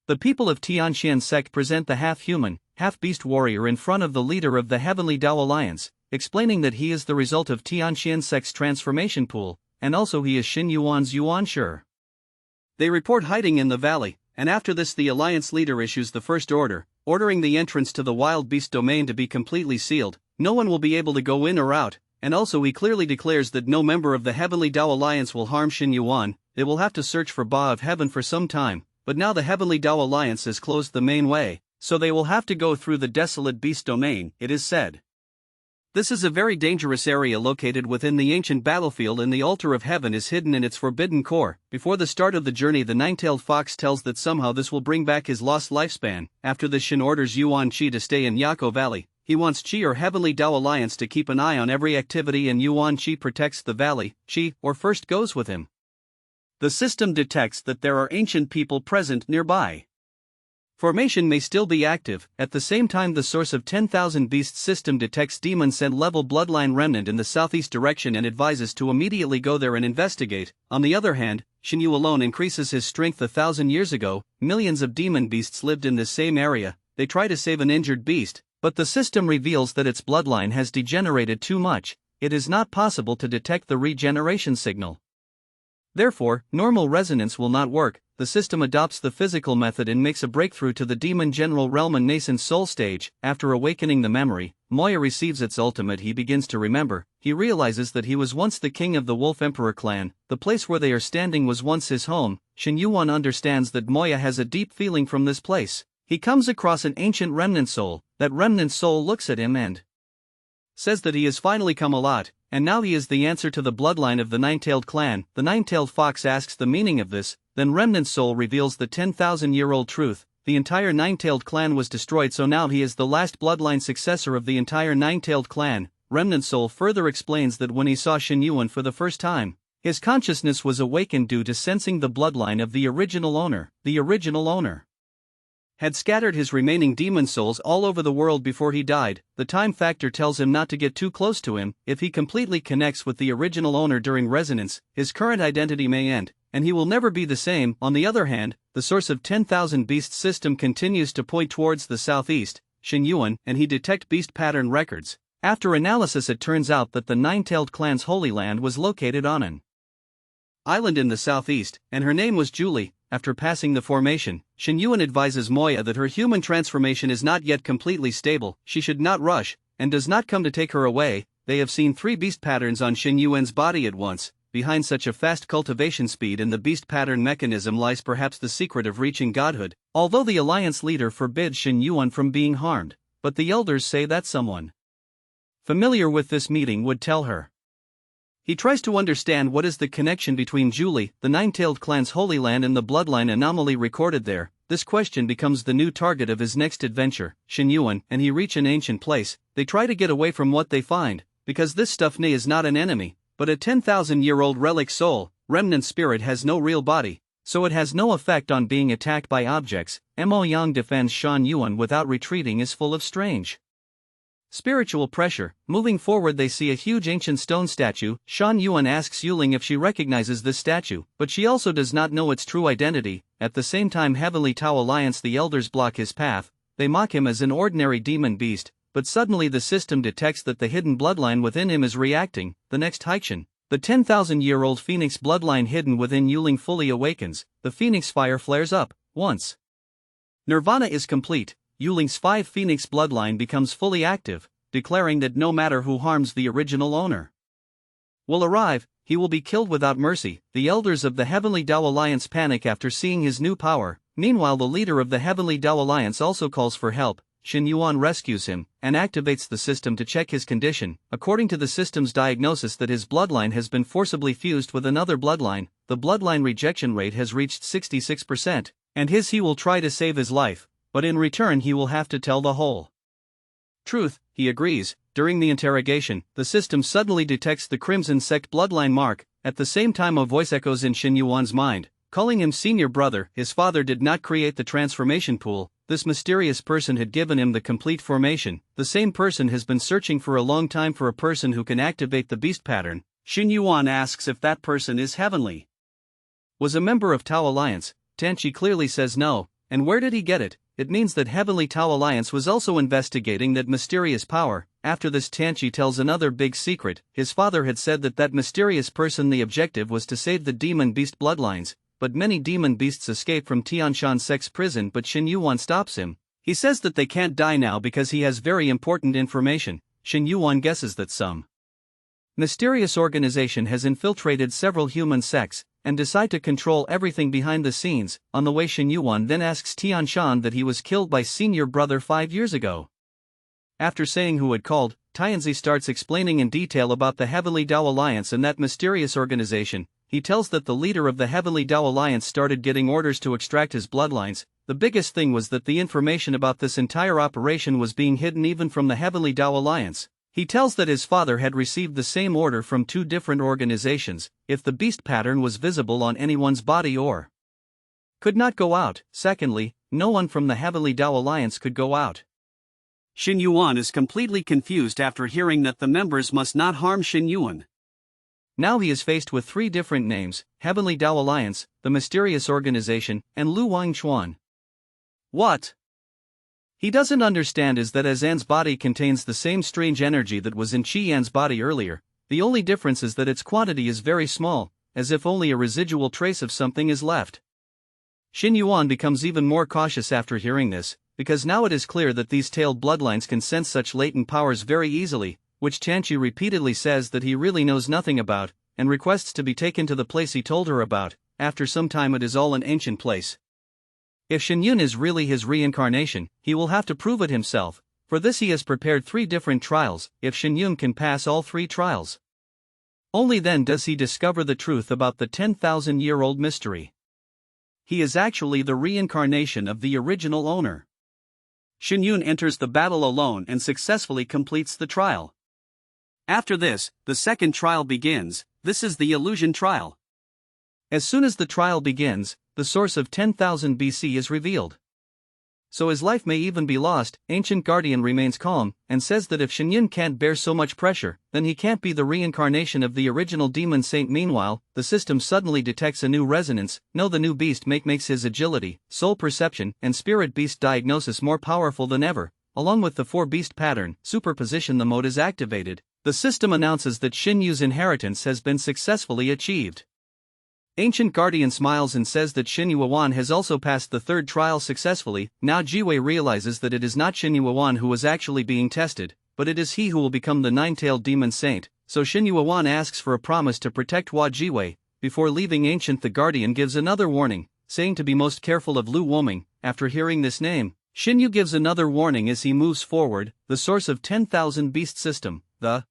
The people of Tianxian sect present the half-human, half-beast warrior in front of the leader of the Heavenly Tao Alliance, explaining that he is the result of Tianxian sect's transformation pool, and also he is Shin Yuan's Yuanshi. They report hiding in the valley, and after this the Alliance leader issues the first order, ordering the entrance to the wild beast domain to be completely sealed. No one will be able to go in or out, and also he clearly declares that no member of the Heavenly Tao Alliance will harm Shin Yuan. They will have to search for Ba of Heaven for some time, but now the Heavenly Tao Alliance has closed the main way, so they will have to go through the desolate beast domain, it is said. This is a very dangerous area located within the ancient battlefield, and the altar of heaven is hidden in its forbidden core. Before the start of the journey, the nine-tailed fox tells that somehow this will bring back his lost lifespan. After this, Shin orders Yuan Chi to stay in Yako Valley. He wants Chi or Heavenly Tao Alliance to keep an eye on every activity, and Yuan Chi protects the valley. Chi, or first, goes with him. The system detects that there are ancient people present nearby. Formation may still be active. At the same time, the source of 10,000 Beasts system detects demon scent level bloodline remnant in the southeast direction and advises to immediately go there and investigate. On the other hand, Shinyu alone increases his strength 1,000 years ago. Millions of demon beasts lived in this same area. They try to save an injured beast, but the system reveals that its bloodline has degenerated too much. It is not possible to detect the regeneration signal. Therefore, normal resonance will not work. The system adopts the physical method and makes a breakthrough to the demon general realm and nascent soul stage. After awakening the memory, Moya receives its ultimate. He begins to remember. He realizes that he was once the king of the Wolf Emperor clan. The place where they are standing was once his home. Shin Yuan understands that Moya has a deep feeling from this place. He comes across an ancient remnant soul. That remnant soul looks at him and says that he has finally come a lot, and now he is the answer to the bloodline of the nine-tailed clan. The nine-tailed fox asks the meaning of this, then remnant soul reveals the 10,000-year-old truth. The entire nine-tailed clan was destroyed, so now he is the last bloodline successor of the entire nine-tailed clan. Remnant soul further explains that when he saw Shin Yuan for the first time, his consciousness was awakened due to sensing the bloodline of the original owner. The original owner had scattered his remaining demon souls all over the world before he died. The time factor tells him not to get too close to him. If he completely connects with the original owner during resonance, his current identity may end, and he will never be the same. On the other hand, the source of 10,000 beasts system continues to point towards the southeast, Xinyuan, and he detect beast pattern records. After analysis it turns out that the nine-tailed clan's holy land was located on an island in the southeast, and her name was Julie. After passing the formation, Xinyuan advises Moya that her human transformation is not yet completely stable, she should not rush, and does not come to take her away. They have seen 3 beast patterns on Xinyuan's body at once. Behind such a fast cultivation speed and the beast pattern mechanism lies perhaps the secret of reaching godhood, although the alliance leader forbids Xinyuan from being harmed, but the elders say that someone familiar with this meeting would tell her. He tries to understand what is the connection between Julie, the nine-tailed clan's holy land, and the bloodline anomaly recorded there. This question becomes the new target of his next adventure, Xinyuan, and he reach an ancient place. They try to get away from what they find, because this stuff is not an enemy, but a 10,000-year-old relic soul. Remnant spirit has no real body, so it has no effect on being attacked by objects. Mo Yang defends Shan Yuan without retreating is full of strange spiritual pressure. Moving forward they see a huge ancient stone statue. Shan Yuan asks Yuling if she recognizes this statue, but she also does not know its true identity. At the same time Heavenly Tao Alliance the elders block his path. They mock him as an ordinary demon beast, but suddenly the system detects that the hidden bloodline within him is reacting. The next Haichen, the 10,000-year-old phoenix bloodline hidden within Yuling fully awakens. The phoenix fire flares up. Once Nirvana is complete, Yuling's 5 phoenix bloodline becomes fully active, declaring that no matter who harms the original owner will arrive, he will be killed without mercy. The elders of the Heavenly Tao Alliance panic after seeing his new power. Meanwhile the leader of the Heavenly Tao Alliance also calls for help. Xinyuan rescues him, and activates the system to check his condition. According to the system's diagnosis that his bloodline has been forcibly fused with another bloodline, the bloodline rejection rate has reached 66%, and he will try to save his life, but in return he will have to tell the whole truth. He agrees. During the interrogation, the system suddenly detects the Crimson Sect bloodline mark. At the same time a voice echoes in Xinyuan's mind, calling him senior brother. His father did not create the transformation pool. This mysterious person had given him the complete formation. The same person has been searching for a long time for a person who can activate the beast pattern. Xinyuan asks if that person is heavenly, was a member of Tao Alliance. Tanchi clearly says no. And where did he get it? It means that Heavenly Tao Alliance was also investigating that mysterious power. After this Tanchi tells another big secret. His father had said that that mysterious person the objective was to save the demon beast bloodlines, but many demon beasts escape from Tianshan Sect's prison, but Xinyuan stops him. He says that they can't die now because he has very important information. Xinyuan guesses that some mysterious organization has infiltrated several human sects, and decide to control everything behind the scenes. On the way Xinyuan then asks Tianshan that he was killed by senior brother 5 years ago. After saying who had called, Tianzi starts explaining in detail about the Heavenly Tao Alliance and that mysterious organization. He tells that the leader of the Heavenly Tao Alliance started getting orders to extract his bloodlines. The biggest thing was that the information about this entire operation was being hidden even from the Heavenly Tao Alliance. He tells that his father had received the same order from 2 different organizations. If the beast pattern was visible on anyone's body or could not go out. Secondly, no one from the Heavenly Tao Alliance could go out. Xinyuan is completely confused after hearing that the members must not harm Xinyuan. Now he is faced with 3 different names: Heavenly Tao Alliance, the mysterious organization, and Lu Wangchuan. What he doesn't understand is that as An's body contains the same strange energy that was in Qi Yan's body earlier, the only difference is that its quantity is very small, as if only a residual trace of something is left. Xinyuan becomes even more cautious after hearing this, because now it is clear that these tailed bloodlines can sense such latent powers very easily, which Tanchi repeatedly says that he really knows nothing about, and requests to be taken to the place he told her about. After some time it is all an ancient place. If Xinyun is really his reincarnation, he will have to prove it himself. For this he has prepared 3 different trials. If Xinyun can pass all 3 trials, only then does he discover the truth about the 10,000-year-old mystery. He is actually the reincarnation of the original owner. Xinyun enters the battle alone and successfully completes the trial. After this, the second trial begins. This is the illusion trial. As soon as the trial begins, the source of 10,000 BC is revealed. so his life may even be lost. Ancient Guardian remains calm, and says that if Shinyun can't bear so much pressure, then he can't be the reincarnation of the original demon saint. Meanwhile, the system suddenly detects a new resonance. The new beast makes his agility, soul perception, and spirit beast diagnosis more powerful than ever. Along with the 4-beast pattern superposition, the mode is activated. The system announces that Shinyu's inheritance has been successfully achieved. Ancient Guardian smiles and says that Shinyu has also passed the 3rd trial successfully. Now Jiwei realizes that it is not Shinyu who is actually being tested, but it is he who will become the 9-tailed demon saint. So Shinyu asks for a promise to protect Jiwei. Before leaving Ancient, the Guardian gives another warning, saying to be most careful of Lu Woming. After hearing this name, Shinyu gives another warning as he moves forward. The source of 10,000 beast system. The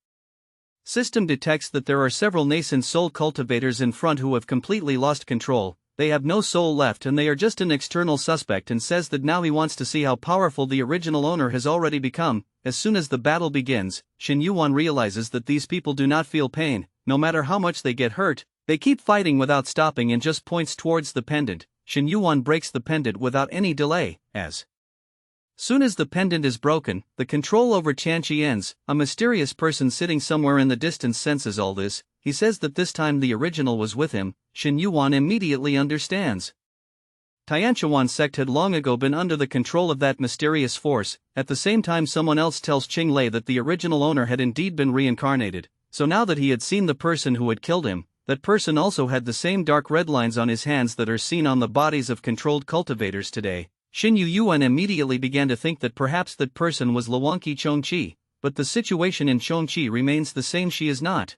system detects that there are several nascent soul cultivators in front who have completely lost control. They have no soul left and they are just an external suspect, and says that now he wants to see how powerful the original owner has already become. As soon as the battle begins, Shinyu realizes that these people do not feel pain. No matter how much they get hurt, they keep fighting without stopping and just points towards the pendant. Shinyu breaks the pendant without any delay. As soon as the pendant is broken, the control over Tianqi ends. A mysterious person sitting somewhere in the distance senses all this. He says that this time the original was with him. Shinyu immediately understands. Tianquan sect had long ago been under the control of that mysterious force. At the same time, someone else tells Qinglei that the original owner had indeed been reincarnated. So now that he had seen the person who had killed him, that person also had the same dark red lines on his hands that are seen on the bodies of controlled cultivators today. Shinyu immediately began to think that perhaps that person was Luanqi Chongqi, but the situation in Chongqi remains the same. She is not.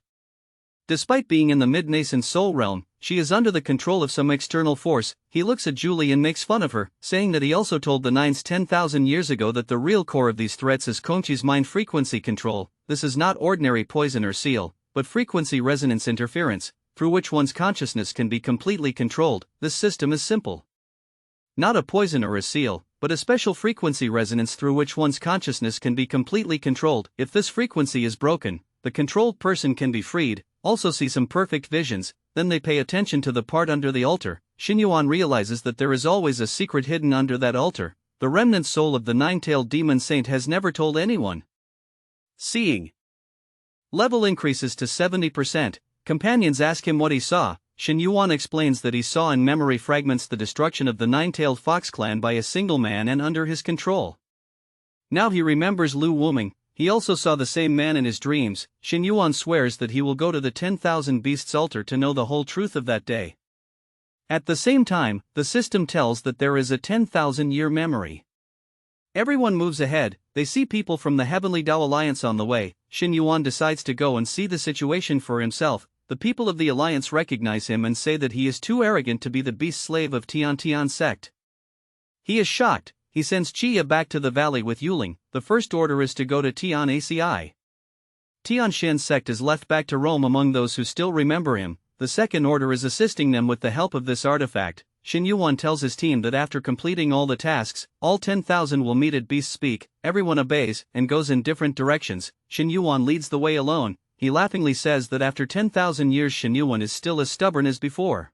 Despite being in the mid-nascent soul realm, she is under the control of some external force. He looks at Julie and makes fun of her, saying that he also told the Nines 10,000 years ago that the real core of these threats is Chongqi's mind frequency control. This is not ordinary poison or seal, but frequency resonance interference, through which one's consciousness can be completely controlled. This system is simple. Not a poison or a seal, but a special frequency resonance through which one's consciousness can be completely controlled. If this frequency is broken, the controlled person can be freed, also see some perfect visions. Then they pay attention to the part under the altar. Shinyu realizes that there is always a secret hidden under that altar. The remnant soul of the 9-tailed demon saint has never told anyone. Seeing level increases to 70%. Companions ask him what he saw. Shinyu explains that he saw in memory fragments the destruction of the 9-tailed fox clan by a single man and under his control. Now he remembers Lu Woming. He also saw the same man in his dreams. Shinyu swears that he will go to the 10,000 beasts altar to know the whole truth of that day. At the same time, the system tells that there is a 10,000-year memory. Everyone moves ahead. They see people from the Heavenly Tao Alliance on the way. Shinyu decides to go and see the situation for himself. The people of the Alliance recognize him and say that he is too arrogant to be the beast slave of Tian sect. He is shocked. He sends Chia back to the valley with Yuling. The first order is to go to Tian Aci. Tian Shen sect is left back to roam among those who still remember him. The second order is assisting them with the help of this artifact. Shinyu tells his team that after completing all the tasks, all 10,000 will meet at Beast Speak. Everyone obeys and goes in different directions. Shinyu leads the way alone. He laughingly says that after 10,000 years Shinyu is still as stubborn as before.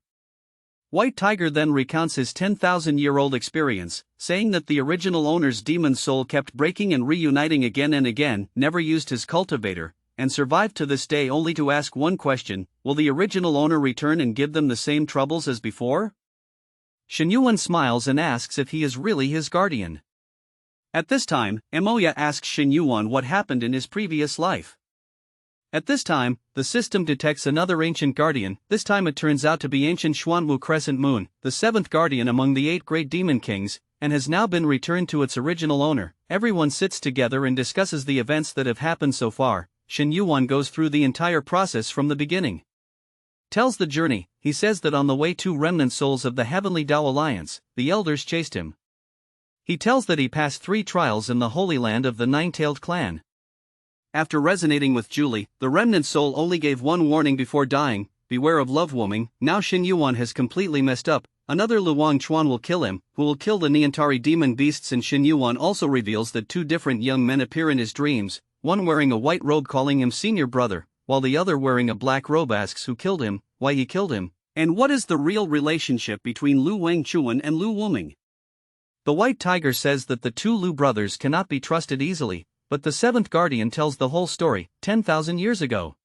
White Tiger then recounts his 10,000-year-old experience, saying that the original owner's demon soul kept breaking and reuniting again and again, never used his cultivator, and survived to this day only to ask one question: will the original owner return and give them the same troubles as before? Shinyu smiles and asks if he is really his guardian. At this time, Emoya asks Shinyu what happened in his previous life. At this time, the system detects another ancient guardian. This time it turns out to be ancient Xuanwu Crescent Moon, the 7th guardian among the 8 great demon kings, and has now been returned to its original owner. Everyone sits together and discusses the events that have happened so far. Shinyu goes through the entire process from the beginning. Tells the journey. He says that on the way 2 remnant souls of the Heavenly Tao Alliance, the elders chased him. He tells that he passed 3 trials in the Holy Land of the 9-tailed clan. After resonating with Julie, the remnant soul only gave one warning before dying: beware of love wombing. Now Shinyu has completely messed up. Another Luang Chuan will kill him, who will kill the Niantari demon beasts, and Shinyu also reveals that 2 different young men appear in his dreams, one wearing a white robe calling him senior brother, while the other wearing a black robe asks who killed him, why he killed him, and what is the real relationship between Lu Wangchuan and Lu Woming. The White Tiger says that the two Lu brothers cannot be trusted easily, but the seventh guardian tells the whole story, 10,000 years ago.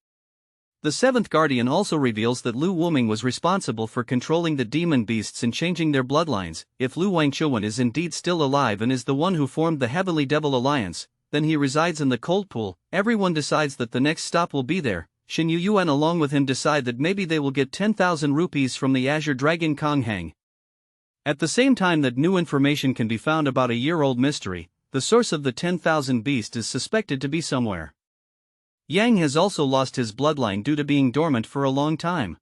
The seventh guardian also reveals that Lu Wuming was responsible for controlling the demon beasts and changing their bloodlines. If Lu Wangchuan is indeed still alive and is the one who formed the Heavenly Devil Alliance, then he resides in the cold pool. Everyone decides that the next stop will be there. Shin Yuan along with him decide that maybe they will get 10,000 rupees from the Azure Dragon Kong Hang. At the same time that new information can be found about a year-old mystery, the source of the 10,000 beast is suspected to be somewhere. Yang has also lost his bloodline due to being dormant for a long time.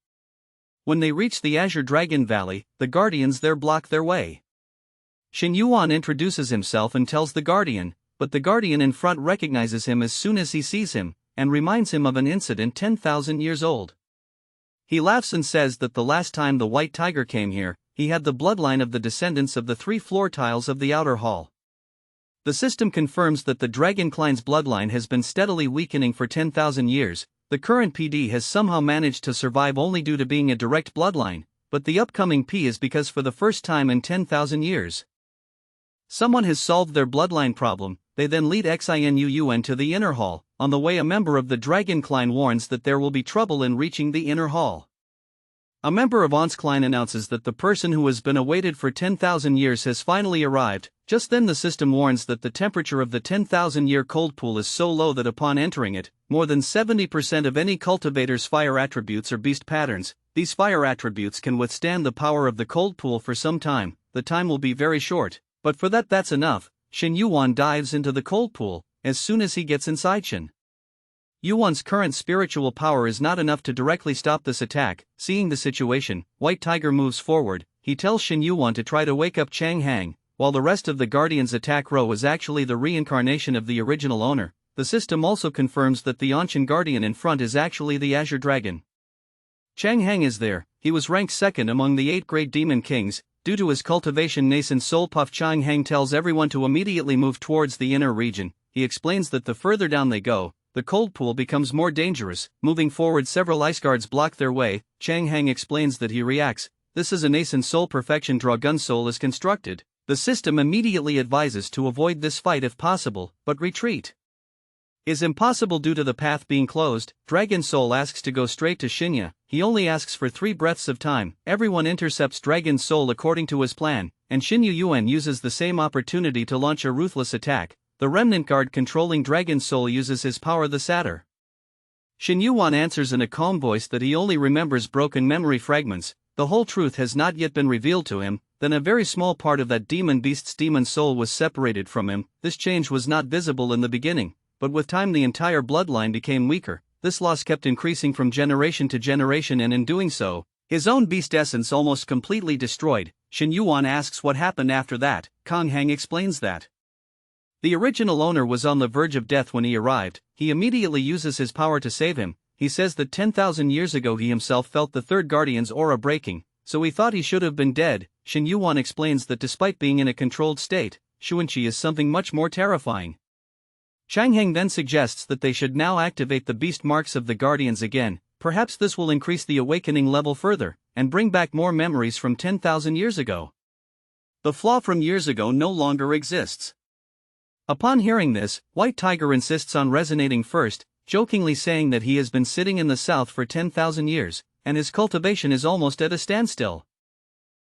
When they reach the Azure Dragon Valley, the guardians there block their way. Shin Yuan introduces himself and tells the guardian, but the guardian in front recognizes him as soon as he sees him, and reminds him of an incident 10,000 years old. He laughs and says that the last time the White Tiger came here, he had the bloodline of the descendants of the 3 floor tiles of the outer hall. The system confirms that the Dragon Cline's bloodline has been steadily weakening for 10,000 years. The current PD has somehow managed to survive only due to being a direct bloodline, but the upcoming P is because for the first time in 10,000 years, someone has solved their bloodline problem. They then lead Xinyuun to the inner hall. On the way, a member of the Dragon Clan warns that there will be trouble in reaching the inner hall. A member of Ons Clan announces that the person who has been awaited for 10,000 years has finally arrived. Just then the system warns that the temperature of the 10,000-year cold pool is so low that upon entering it, more than 70% of any cultivator's fire attributes or beast patterns. These fire attributes can withstand the power of the cold pool for some time. The time will be very short, but for that's enough. Shin Yuan dives into the cold pool. As soon as he gets inside, Shin Yuan's current spiritual power is not enough to directly stop this attack. Seeing the situation, White Tiger moves forward. He tells Shin Yuan to try to wake up Chang Hang. While the rest of the Guardians' attack row is actually the reincarnation of the original owner, the system also confirms that the Ancient Guardian in front is actually the Azure Dragon. Chang Hang is there. He was ranked second among the 8 great demon kings. Due to his cultivation nascent soul puff, Chang Hang tells everyone to immediately move towards the inner region. He explains that the further down they go, the cold pool becomes more dangerous. Moving forward, several ice guards block their way. Chang Hang explains that he reacts. This is a nascent soul perfection dragon soul is constructed. The system immediately advises to avoid this fight if possible, but retreat is impossible due to the path being closed. Dragon Soul asks to go straight to Shinya. He only asks for 3 breaths of time. Everyone intercepts Dragon Soul according to his plan, and Shin Yuan uses the same opportunity to launch a ruthless attack. The remnant guard controlling Dragon Soul uses his power, the Satyr. Shin Yuan answers in a calm voice that he only remembers broken memory fragments. The whole truth has not yet been revealed to him. Then a very small part of that demon beast's demon soul was separated from him. This change was not visible in the beginning, but with time the entire bloodline became weaker. This loss kept increasing from generation to generation, and in doing so, his own beast essence almost completely destroyed. Shin Yuan asks what happened after that. Kong Hang explains that the original owner was on the verge of death when he arrived. He immediately uses his power to save him. He says that 10,000 years ago he himself felt the third guardian's aura breaking, so he thought he should have been dead. Shin Yuan explains that despite being in a controlled state, Xuanqi is something much more terrifying. Chang Heng then suggests that they should now activate the beast marks of the guardians again. Perhaps this will increase the awakening level further, and bring back more memories from 10,000 years ago. The flaw from years ago no longer exists. Upon hearing this, White Tiger insists on resonating first, jokingly saying that he has been sitting in the south for 10,000 years, and his cultivation is almost at a standstill.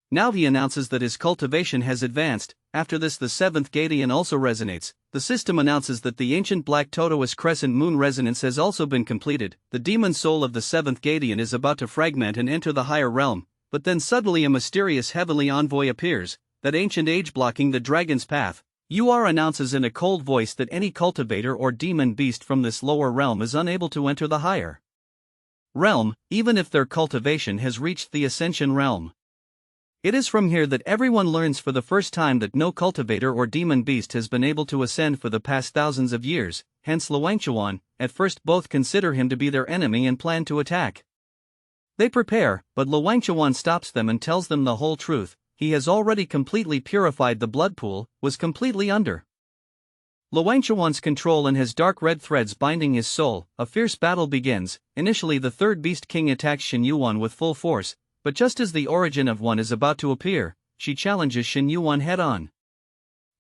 Now he announces that his cultivation has advanced. After this, the 7th Guardian also resonates. The system announces that the ancient Black Totoist Crescent Moon resonance has also been completed. The demon soul of the 7th Guardian is about to fragment and enter the higher realm, but then suddenly a mysterious heavenly envoy appears, that ancient age blocking the dragon's path. Announces in a cold voice that any cultivator or demon beast from this lower realm is unable to enter the higher realm, even if their cultivation has reached the Ascension realm. It is from here that everyone learns for the first time that no cultivator or demon beast has been able to ascend for the past thousands of years. Hence Luangchuan, at first both consider him to be their enemy and plan to attack. They prepare, but Luangchuan stops them and tells them the whole truth. He has already completely purified the blood pool, was completely under Luangchuan's control and has dark red threads binding his soul. A fierce battle begins. Initially the third beast king attacks Shin Yuan with full force, but just as the origin of one is about to appear, she challenges Shin Yuan head-on.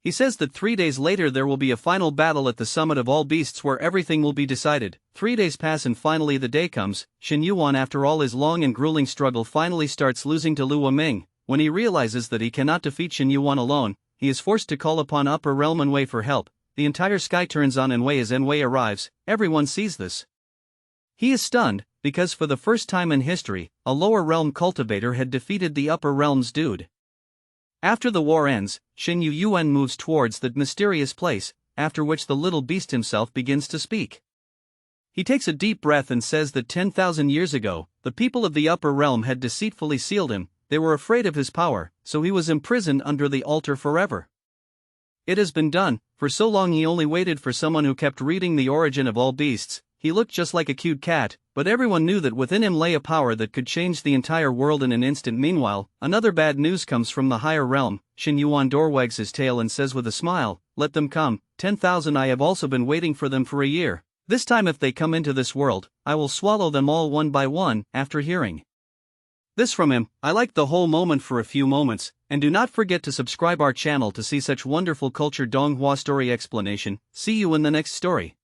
He says that 3 days later there will be a final battle at the summit of all beasts where everything will be decided. 3 days pass and finally the day comes. Shin Yuan, after all his long and grueling struggle, finally starts losing to Lu Waming. When he realizes that he cannot defeat Shin Yuan alone, he is forced to call upon Upper Realm Enwei for help. The entire sky turns on Enwei as Enwei arrives. Everyone sees this. He is stunned, because for the first time in history, a lower realm cultivator had defeated the upper realm's dude. After the war ends, Shin Yuan moves towards that mysterious place, after which the little beast himself begins to speak. He takes a deep breath and says that 10,000 years ago, the people of the upper realm had deceitfully sealed him. They were afraid of his power, so he was imprisoned under the altar forever. It has been done. For so long he only waited for someone who kept reading The Origin of All Beasts. He looked just like a cute cat, but everyone knew that within him lay a power that could change the entire world in an instant. Meanwhile, another bad news comes from the higher realm. Shin Yuan wags his tail and says with a smile, "Let them come, 10,000. I have also been waiting for them for a year. This time if they come into this world, I will swallow them all one by one." After hearing this from him, I liked the whole moment for a few moments, and do not forget to subscribe our channel to see such wonderful culture Donghua story explanation. See you in the next story.